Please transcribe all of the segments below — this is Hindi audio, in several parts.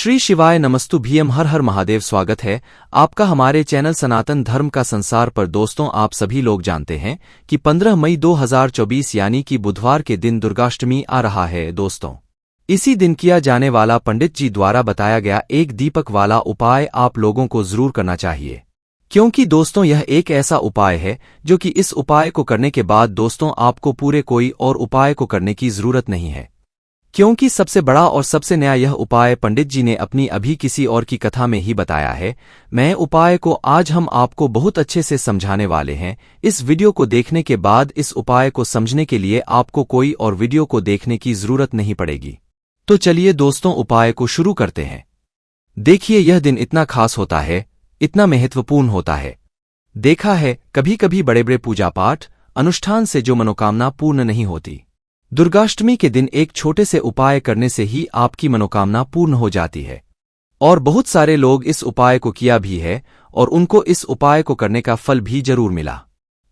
श्री शिवाय नमस्तु भीम हर हर महादेव। स्वागत है आपका हमारे चैनल सनातन धर्म का संसार पर। दोस्तों, आप सभी लोग जानते हैं कि 15 मई 2024 यानी कि बुधवार के दिन दुर्गाष्टमी आ रहा है। दोस्तों, इसी दिन किया जाने वाला पंडित जी द्वारा बताया गया एक दीपक वाला उपाय आप लोगों को जरूर करना चाहिए, क्योंकि दोस्तों यह एक ऐसा उपाय है जो कि इस उपाय को करने के बाद दोस्तों आपको पूरे कोई और उपाय को करने की जरूरत नहीं है, क्योंकि सबसे बड़ा और सबसे नया यह उपाय पंडित जी ने अपनी अभी किसी और की कथा में ही बताया है। मैं उपाय को आज हम आपको बहुत अच्छे से समझाने वाले हैं। इस वीडियो को देखने के बाद इस उपाय को समझने के लिए आपको कोई और वीडियो को देखने की जरूरत नहीं पड़ेगी। तो चलिए दोस्तों, उपाय को शुरू करते हैं। देखिए, यह दिन इतना खास होता है, इतना महत्वपूर्ण होता है। देखा है कभी कभी बड़े बड़े पूजा पाठ अनुष्ठान से जो मनोकामना पूर्ण नहीं होती, दुर्गाष्टमी के दिन एक छोटे से उपाय करने से ही आपकी मनोकामना पूर्ण हो जाती है। और बहुत सारे लोग इस उपाय को किया भी है और उनको इस उपाय को करने का फल भी जरूर मिला।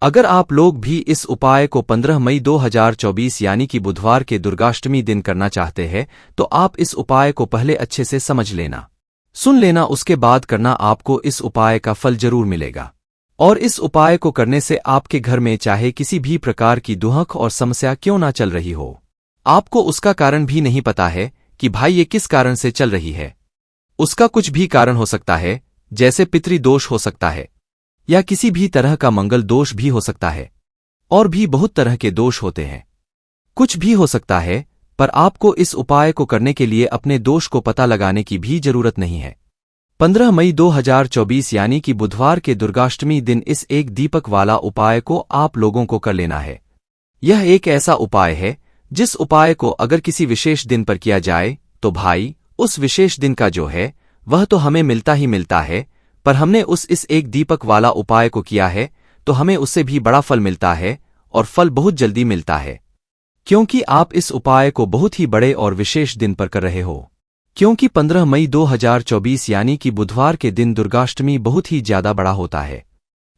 अगर आप लोग भी इस उपाय को 15 मई 2024 यानी कि बुधवार के दुर्गाष्टमी दिन करना चाहते हैं तो आप इस उपाय को पहले अच्छे से समझ लेना, सुन लेना, उसके बाद करना। आपको इस उपाय का फल जरूर मिलेगा। और इस उपाय को करने से आपके घर में चाहे किसी भी प्रकार की दुहक और समस्या क्यों ना चल रही हो, आपको उसका कारण भी नहीं पता है कि भाई ये किस कारण से चल रही है। उसका कुछ भी कारण हो सकता है, जैसे पितृदोष हो सकता है या किसी भी तरह का मंगल दोष भी हो सकता है, और भी बहुत तरह के दोष होते हैं। कुछ भी हो सकता है, पर आपको इस उपाय को करने के लिए अपने दोष को पता लगाने की भी जरूरत नहीं है। 15 मई 2024 यानी कि बुधवार के दुर्गाष्टमी दिन इस एक दीपक वाला उपाय को आप लोगों को कर लेना है। यह एक ऐसा उपाय है जिस उपाय को अगर किसी विशेष दिन पर किया जाए तो भाई उस विशेष दिन का जो है वह तो हमें मिलता ही मिलता है, पर हमने इस एक दीपक वाला उपाय को किया है तो हमें उससे भी बड़ा फल मिलता है, और फल बहुत जल्दी मिलता है, क्योंकि आप इस उपाय को बहुत ही बड़े और विशेष दिन पर कर रहे हो। क्योंकि 15 मई 2024 यानी कि बुधवार के दिन दुर्गाष्टमी बहुत ही ज्यादा बड़ा होता है।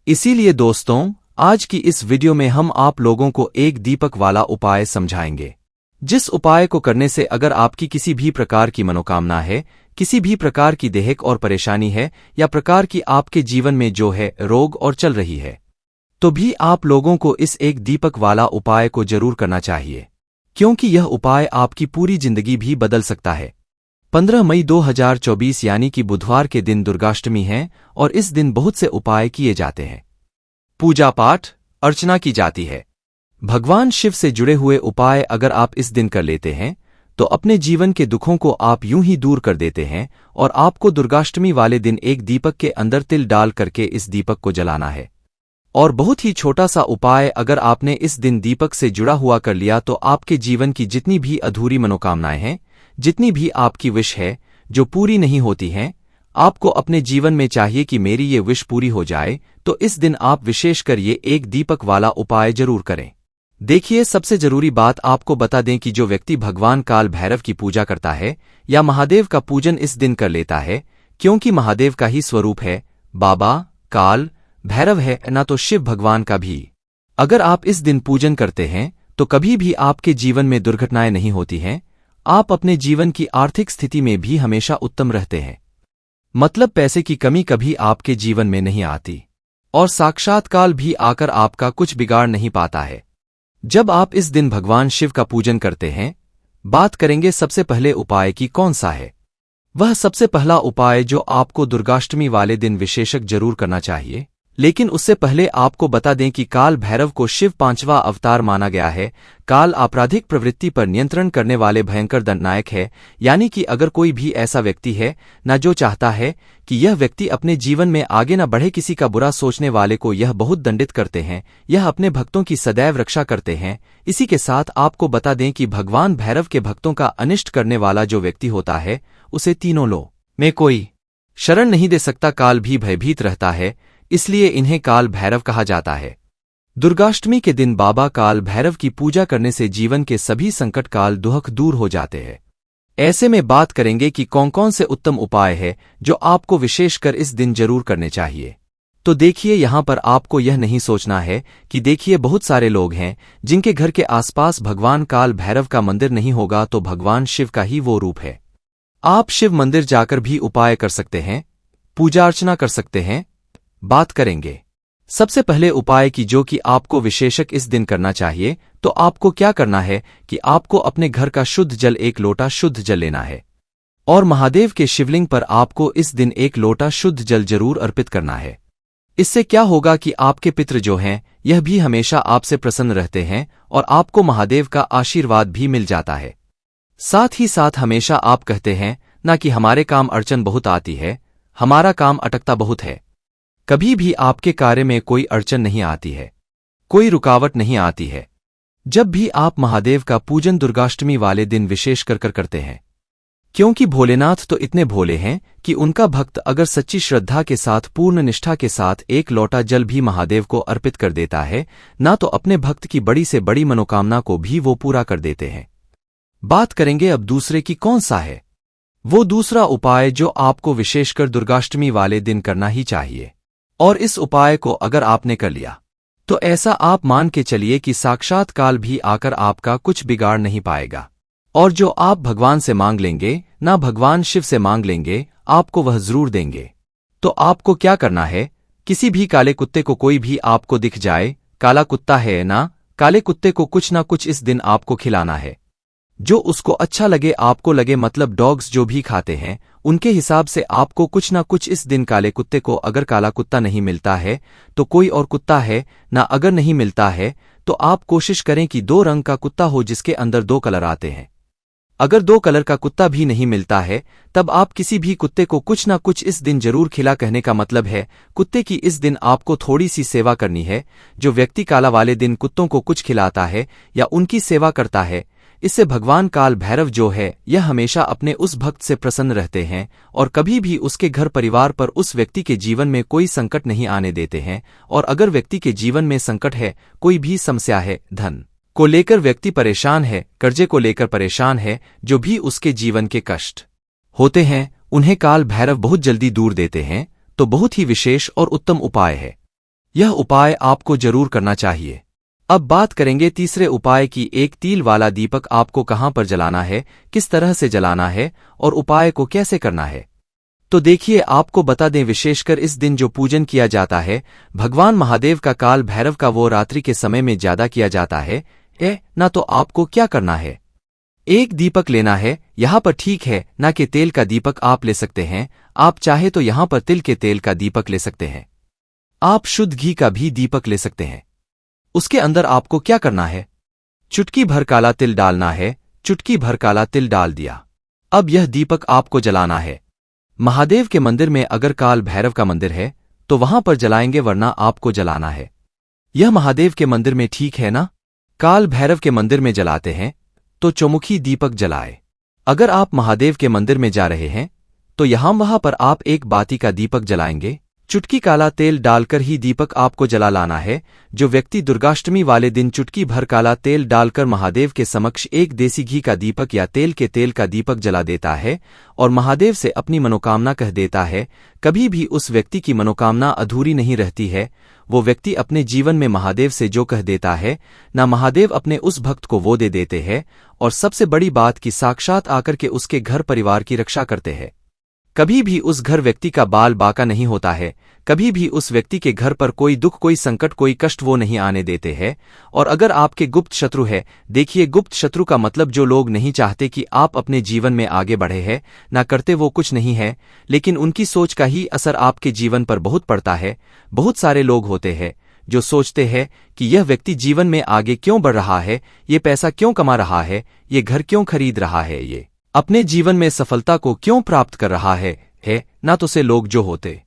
इसीलिए दोस्तों, आज की इस वीडियो में हम आप लोगों को एक दीपक वाला उपाय समझाएंगे, जिस उपाय को करने से अगर आपकी किसी भी प्रकार की मनोकामना है, किसी भी प्रकार की दैहिक और परेशानी है, या प्रकार की आपके जीवन में जो है रोग और चल रही है, तो भी आप लोगों को इस एक दीपक वाला उपाय को जरूर करना चाहिए, क्योंकि यह उपाय आपकी पूरी जिंदगी भी बदल सकता है। 15 मई 2024 यानी कि बुधवार के दिन दुर्गाष्टमी है और इस दिन बहुत से उपाय किए जाते हैं, पूजा पाठ अर्चना की जाती है। भगवान शिव से जुड़े हुए उपाय अगर आप इस दिन कर लेते हैं तो अपने जीवन के दुखों को आप यूं ही दूर कर देते हैं। और आपको दुर्गाष्टमी वाले दिन एक दीपक के अंदर तिल डाल करके इस दीपक को जलाना है। और बहुत ही छोटा सा उपाय अगर आपने इस दिन दीपक से जुड़ा हुआ कर लिया तो आपके जीवन की जितनी भी अधूरी मनोकामनाएं हैं, जितनी भी आपकी विश है जो पूरी नहीं होती हैं, आपको अपने जीवन में चाहिए कि मेरी ये विश पूरी हो जाए, तो इस दिन आप विशेषकर ये एक दीपक वाला उपाय जरूर करें। देखिए, सबसे जरूरी बात आपको बता दें कि जो व्यक्ति भगवान काल भैरव की पूजा करता है या महादेव का पूजन इस दिन कर लेता है, क्योंकि महादेव का ही स्वरूप है बाबा काल भैरव है, ना तो शिव भगवान का भी। अगर आप इस दिन पूजन करते हैं तो कभी भी आपके जीवन में दुर्घटनाएं नहीं होती हैं। आप अपने जीवन की आर्थिक स्थिति में भी हमेशा उत्तम रहते हैं, मतलब पैसे की कमी कभी आपके जीवन में नहीं आती, और साक्षात काल भी आकर आपका कुछ बिगाड़ नहीं पाता है। जब आप इस दिन भगवान शिव का पूजन करते हैं, बात करेंगे सबसे पहले उपाय की कौन सा है। वह सबसे पहला उपाय जो आपको दुर्गाष्टमी वाले दिन विशेषक जरूर करना चाहिए, लेकिन उससे पहले आपको बता दें कि काल भैरव को शिव 5वां अवतार माना गया है। काल आपराधिक प्रवृत्ति पर नियंत्रण करने वाले भयंकर दंडनायक है, यानी कि अगर कोई भी ऐसा व्यक्ति है ना जो चाहता है कि यह व्यक्ति अपने जीवन में आगे न बढ़े, किसी का बुरा सोचने वाले को यह बहुत दंडित करते हैं। यह अपने भक्तों की सदैव रक्षा करते हैं। इसी के साथ आपको बता दें कि भगवान भैरव के भक्तों का अनिष्ट करने वाला जो व्यक्ति होता है उसे तीनों लोक में कोई शरण नहीं दे सकता। काल भी भयभीत रहता है, इसलिए इन्हें काल भैरव कहा जाता है। दुर्गाष्टमी के दिन बाबा काल भैरव की पूजा करने से जीवन के सभी संकट काल दुहक दूर हो जाते हैं। ऐसे में बात करेंगे कि कौन कौन से उत्तम उपाय है जो आपको विशेषकर इस दिन जरूर करने चाहिए। तो देखिए, यहां पर आपको यह नहीं सोचना है कि देखिए बहुत सारे लोग हैं जिनके घर के आसपास भगवान काल भैरव का मंदिर नहीं होगा तो भगवान शिव का ही वो रूप है। आप शिव मंदिर जाकर भी उपाय कर सकते हैं, पूजा अर्चना कर सकते हैं। बात करेंगे सबसे पहले उपाय की, जो कि आपको विशेषक इस दिन करना चाहिए। तो आपको क्या करना है कि आपको अपने घर का शुद्ध जल, 1 लोटा शुद्ध जल लेना है और महादेव के शिवलिंग पर आपको इस दिन 1 लोटा शुद्ध जल जरूर अर्पित करना है। इससे क्या होगा कि आपके पितृ जो हैं यह भी हमेशा आपसे प्रसन्न रहते हैं और आपको महादेव का आशीर्वाद भी मिल जाता है। साथ ही साथ हमेशा आप कहते हैं ना कि हमारे काम अड़चन बहुत आती है, हमारा काम अटकता बहुत है। कभी भी आपके कार्य में कोई अड़चन नहीं आती है, कोई रुकावट नहीं आती है। जब भी आप महादेव का पूजन दुर्गाष्टमी वाले दिन विशेष कर करते हैं, क्योंकि भोलेनाथ तो इतने भोले हैं कि उनका भक्त अगर सच्ची श्रद्धा के साथ, पूर्ण निष्ठा के साथ 1 लोटा जल भी महादेव को अर्पित कर देता है ना, तो अपने भक्त की बड़ी से बड़ी मनोकामना को भी वो पूरा कर देते हैं। बात करेंगे अब दूसरे की, कौन सा है वो दूसरा उपाय जो आपको विशेषकर दुर्गाष्टमी वाले दिन करना ही चाहिए। और इस उपाय को अगर आपने कर लिया तो ऐसा आप मान के चलिए कि साक्षात काल भी आकर आपका कुछ बिगाड़ नहीं पाएगा। और जो आप भगवान से मांग लेंगे ना, भगवान शिव से मांग लेंगे, आपको वह जरूर देंगे। तो आपको क्या करना है, किसी भी काले कुत्ते को, कोई भी आपको दिख जाए, काला कुत्ता है ना, काले कुत्ते को कुछ ना कुछ इस दिन आपको खिलाना है, जो उसको अच्छा लगे, आपको लगे। मतलब डॉग्स जो भी खाते हैं उनके हिसाब से आपको कुछ ना कुछ इस दिन काले कुत्ते को, अगर काला कुत्ता नहीं मिलता है तो कोई और कुत्ता है ना, अगर नहीं मिलता है तो आप कोशिश करें कि 2 रंग का कुत्ता हो जिसके अंदर 2 कलर आते हैं। अगर 2 कलर का कुत्ता भी नहीं मिलता है तब आप किसी भी कुत्ते को कुछ ना कुछ इस दिन जरूर खिला। कहने का मतलब है कुत्ते की इस दिन आपको थोड़ी सी सेवा करनी है। जो व्यक्ति काला वाले दिन कुत्तों को कुछ खिलाता है या उनकी सेवा करता है, इससे भगवान काल भैरव जो है यह हमेशा अपने उस भक्त से प्रसन्न रहते हैं और कभी भी उसके घर परिवार पर, उस व्यक्ति के जीवन में कोई संकट नहीं आने देते हैं। और अगर व्यक्ति के जीवन में संकट है, कोई भी समस्या है, धन को लेकर व्यक्ति परेशान है, कर्जे को लेकर परेशान है, जो भी उसके जीवन के कष्ट होते हैं उन्हें काल भैरव बहुत जल्दी दूर देते हैं। तो बहुत ही विशेष और उत्तम उपाय है, यह उपाय आपको जरूर करना चाहिए। अब बात करेंगे तीसरे उपाय की। 1 तिल वाला दीपक आपको कहां पर जलाना है, किस तरह से जलाना है और उपाय को कैसे करना है। तो देखिए, आपको बता दें, विशेषकर इस दिन जो पूजन किया जाता है भगवान महादेव का, काल भैरव का, वो रात्रि के समय में ज्यादा किया जाता है ना। तो आपको क्या करना है, 1 दीपक लेना है। यहां पर ठीक है ना कि तेल का दीपक आप ले सकते हैं, आप चाहे तो यहां पर तिल के तेल का दीपक ले सकते हैं, आप शुद्ध घी का भी दीपक ले सकते हैं। उसके अंदर आपको क्या करना है, चुटकी भर काला तिल डालना है, चुटकी भर काला तिल डाल दिया। अब यह दीपक आपको जलाना है। महादेव के मंदिर में, अगर काल भैरव का मंदिर है तो वहां पर जलाएंगे, वरना आपको जलाना है। यह महादेव के मंदिर में ठीक है ना, काल भैरव के मंदिर में जलाते हैं तो चौमुखी दीपक जलाए। अगर आप महादेव के मंदिर में जा रहे हैं तो वहां पर आप 1 बाती का दीपक जलाएंगे। चुटकी काला तेल डालकर ही दीपक आपको जला लाना है। जो व्यक्ति दुर्गाष्टमी वाले दिन चुटकी भर काला तेल डालकर महादेव के समक्ष 1 देसी घी का दीपक या तेल के तेल का दीपक जला देता है और महादेव से अपनी मनोकामना कह देता है, कभी भी उस व्यक्ति की मनोकामना अधूरी नहीं रहती है। वो व्यक्ति अपने जीवन में महादेव से जो कह देता है ना, महादेव अपने उस भक्त को वो दे देते हैं। और सबसे बड़ी बात कि साक्षात आकर के उसके घर परिवार की रक्षा करते हैं। कभी भी उस घर व्यक्ति का बाल बाका नहीं होता है, कभी भी उस व्यक्ति के घर पर कोई दुख, कोई संकट, कोई कष्ट वो नहीं आने देते हैं। और अगर आपके गुप्त शत्रु है, देखिए गुप्त शत्रु का मतलब जो लोग नहीं चाहते कि आप अपने जीवन में आगे बढ़े हैं, ना करते वो कुछ नहीं है, लेकिन उनकी सोच का ही असर आपके जीवन पर बहुत पड़ता है। बहुत सारे लोग होते हैं जो सोचते हैं कि यह व्यक्ति जीवन में आगे क्यों बढ़ रहा है, ये पैसा क्यों कमा रहा है, ये घर क्यों खरीद रहा है, ये अपने जीवन में सफलता को क्यों प्राप्त कर रहा है। ना तो से लोग जो होते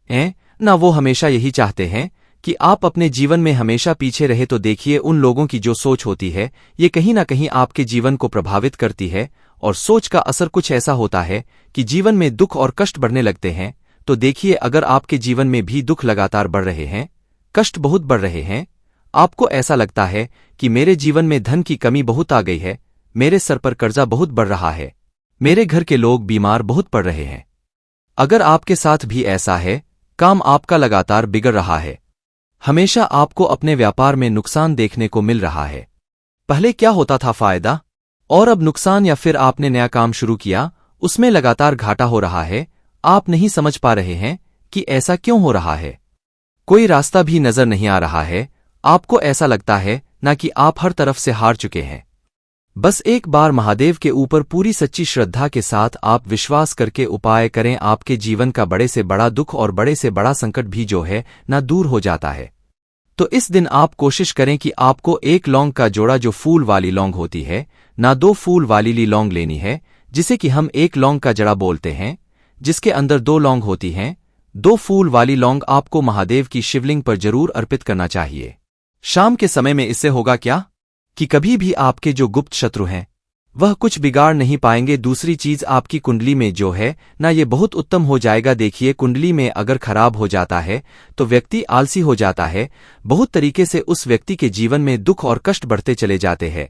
हैं ना, वो हमेशा यही चाहते हैं कि आप अपने जीवन में हमेशा पीछे रहे। तो देखिए, उन लोगों की जो सोच होती है ये कहीं ना कहीं आपके जीवन को प्रभावित करती है और सोच का असर कुछ ऐसा होता है कि जीवन में दुख और कष्ट बढ़ने लगते हैं। तो देखिए, अगर आपके जीवन में भी दुख लगातार बढ़ रहे हैं, कष्ट बहुत बढ़ रहे हैं, आपको ऐसा लगता है कि मेरे जीवन में धन की कमी बहुत आ गई है, मेरे सर पर कर्जा बहुत बढ़ रहा है, मेरे घर के लोग बीमार बहुत पड़ रहे हैं, अगर आपके साथ भी ऐसा है, काम आपका लगातार बिगड़ रहा है, हमेशा आपको अपने व्यापार में नुकसान देखने को मिल रहा है, पहले क्या होता था फायदा और अब नुकसान, या फिर आपने नया काम शुरू किया उसमें लगातार घाटा हो रहा है। आप नहीं समझ पा रहे हैं कि ऐसा क्यों हो रहा है। कोई रास्ता भी नजर नहीं आ रहा है। आपको ऐसा लगता है ना कि आप हर तरफ से हार चुके हैं। बस एक बार महादेव के ऊपर पूरी सच्ची श्रद्धा के साथ आप विश्वास करके उपाय करें, आपके जीवन का बड़े से बड़ा दुख और बड़े से बड़ा संकट भी जो है ना दूर हो जाता है। तो इस दिन आप कोशिश करें कि आपको एक लौंग का जोड़ा, जो फूल वाली लौंग होती है ना, 2 फूल वाली लौंग लेनी है, जिसे कि हम एक लौंग का जड़ा बोलते हैं, जिसके अंदर 2 लौंग होती हैं। 2 फूल वाली लौंग आपको महादेव की शिवलिंग पर जरूर अर्पित करना चाहिए। शाम के समय में इससे होगा क्या कि कभी भी आपके जो गुप्त शत्रु हैं वह कुछ बिगाड़ नहीं पाएंगे। दूसरी चीज, आपकी कुंडली में जो है ना, ये बहुत उत्तम हो जाएगा। देखिए, कुंडली में अगर खराब हो जाता है तो व्यक्ति आलसी हो जाता है। बहुत तरीके से उस व्यक्ति के जीवन में दुख और कष्ट बढ़ते चले जाते हैं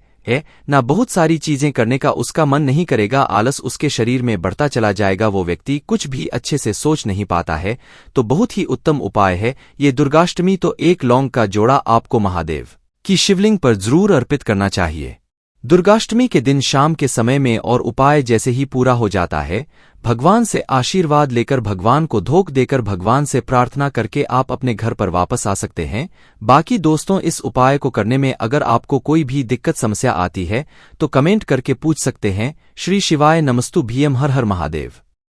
ना। बहुत सारी चीजें करने का उसका मन नहीं करेगा, आलस उसके शरीर में बढ़ता चला जाएगा। वो व्यक्ति कुछ भी अच्छे से सोच नहीं पाता है। तो बहुत ही उत्तम उपाय है ये दुर्गाष्टमी। तो एक लौंग का जोड़ा आपको महादेव की शिवलिंग पर जरूर अर्पित करना चाहिए दुर्गाष्टमी के दिन शाम के समय में। और उपाय जैसे ही पूरा हो जाता है, भगवान से आशीर्वाद लेकर, भगवान को धोख देकर, भगवान से प्रार्थना करके आप अपने घर पर वापस आ सकते हैं। बाकी दोस्तों, इस उपाय को करने में अगर आपको कोई भी दिक्कत समस्या आती है तो कमेंट करके पूछ सकते हैं। श्री शिवाय नमस्तु भीम, हर हर महादेव।